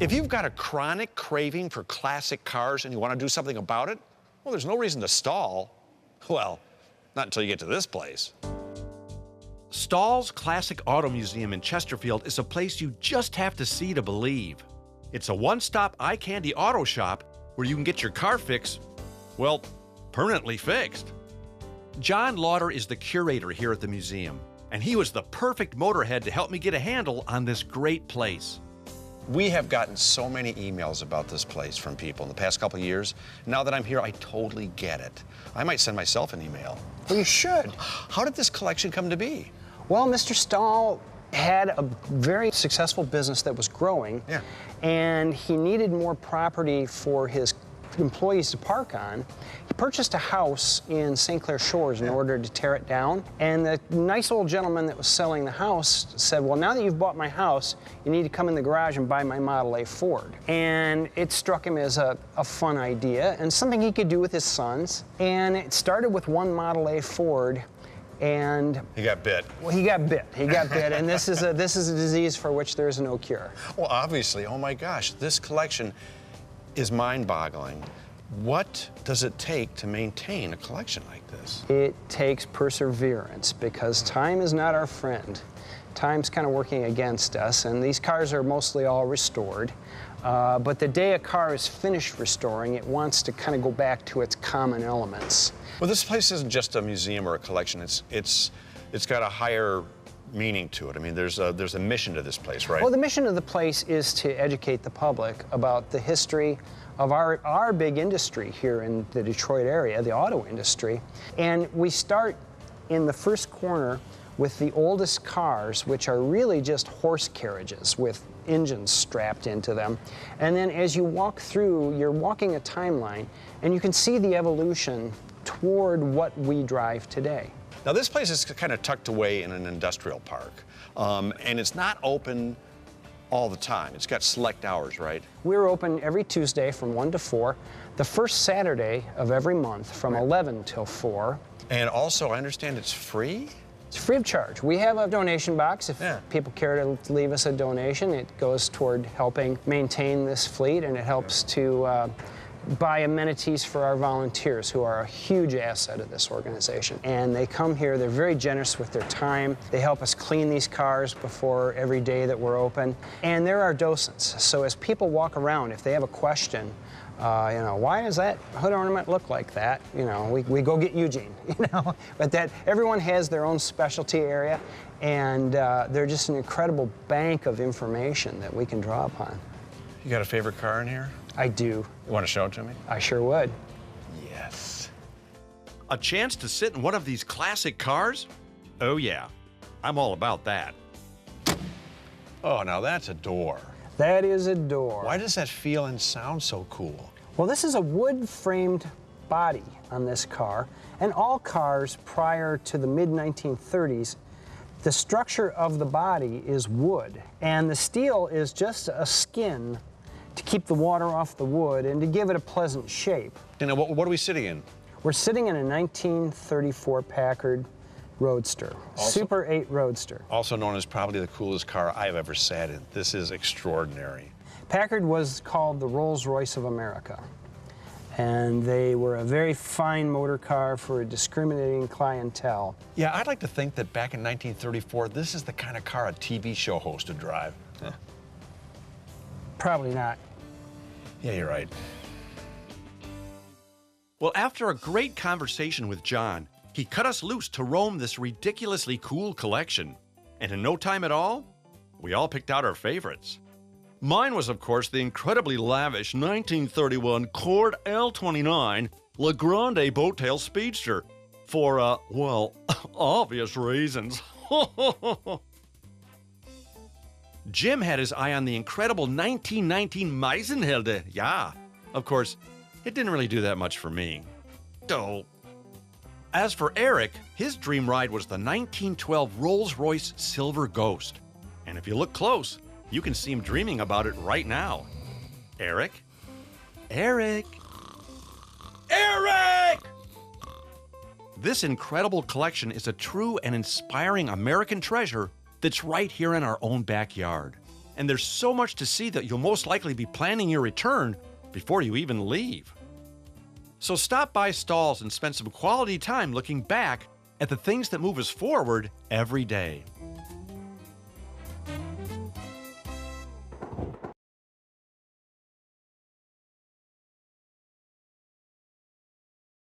If you've got a chronic craving for classic cars and you want to do something about it, well, there's no reason to stall. Well, not until you get to this place. Stahls Classic Auto Museum in Chesterfield is a place you just have to see to believe. It's a one-stop eye-candy auto shop where you can get your car fix, well, permanently fixed. John Lauter is the curator here at the museum, and he was the perfect motorhead to help me get a handle on this great place. We have gotten so many emails about this place from people in the past couple of years. Now that I'm here, I totally get it. I might send myself an email. Well, you should. How did this collection come to be? Well, Mr. Stahl had a very successful business that was growing, and he needed more property for his employees to park on. He purchased a house in St. Clair Shores in order to tear it down, and the nice old gentleman that was selling the house said, well, now that you've bought my house, you need to come in the garage and buy my Model A Ford. And it struck him as a fun idea and something he could do with his sons. And it started with one Model A Ford, and he got bit. Well, he got bit. He got bit, and this is a disease for which there is no cure. Well, obviously, oh my gosh, this collection is mind-boggling. What does it take to maintain a collection like this? It takes perseverance, because time is not our friend. Time's kind of working against us, and these cars are mostly all restored. But the day a car is finished restoring, it wants to kind of go back to its common elements. Well, this place isn't just a museum or a collection. It's got a higher meaning to it. I mean, there's a mission to this place, right? Well, the mission of the place is to educate the public about the history of our big industry here in the Detroit area, the auto industry. And we start in the first corner with the oldest cars, which are really just horse carriages with engines strapped into them. And then as you walk through, you're walking a timeline, and you can see the evolution toward what we drive today. Now, this place is kind of tucked away in an industrial park, and it's not open all the time. It's got select hours, right? We're open every Tuesday from 1 to 4, the first Saturday of every month from 11 till 4. And also, I understand it's free? It's free of charge. We have a donation box. If people care to leave us a donation, it goes toward helping maintain this fleet, and it helps to buy amenities for our volunteers, who are a huge asset of this organization. And they come here, they're very generous with their time. They help us clean these cars before every day that we're open. And they're our docents. So as people walk around, if they have a question, you know, why does that hood ornament look like that? You know, we go get Eugene, you know. But that everyone has their own specialty area, and they're just an incredible bank of information that we can draw upon. You got a favorite car in here? I do. You want to show it to me? I sure would. Yes. A chance to sit in one of these classic cars? Oh yeah, I'm all about that. Oh, now that's a door. That is a door. Why does that feel and sound so cool? Well, this is a wood-framed body on this car, and all cars prior to the mid-1930s, the structure of the body is wood, and the steel is just a skin to keep the water off the wood and to give it a pleasant shape. And what are we sitting in? We're sitting in a 1934 Packard Roadster, Super 8 Roadster. Also known as probably the coolest car I've ever sat in. This is extraordinary. Packard was called the Rolls-Royce of America, and they were a very fine motor car for a discriminating clientele. Yeah, I'd like to think that back in 1934, this is the kind of car a TV show host would drive. Huh. Probably not. Yeah, you're right. Well, after a great conversation with John, he cut us loose to roam this ridiculously cool collection. And in no time at all, we all picked out our favorites. Mine was, of course, the incredibly lavish 1931 Cord L29 Le Grande Boattail Speedster for, well, obvious reasons. Jim had his eye on the incredible 1919 Meisenhelde. Yeah, of course, it didn't really do that much for me. Oh. As for Eric, his dream ride was the 1912 Rolls-Royce Silver Ghost. And if you look close, you can see him dreaming about it right now. Eric? Eric? Eric! This incredible collection is a true and inspiring American treasure that's right here in our own backyard. and there's so much to see that you'll most likely be planning your return before you even leave. So stop by Stahls and spend some quality time looking back at the things that move us forward every day.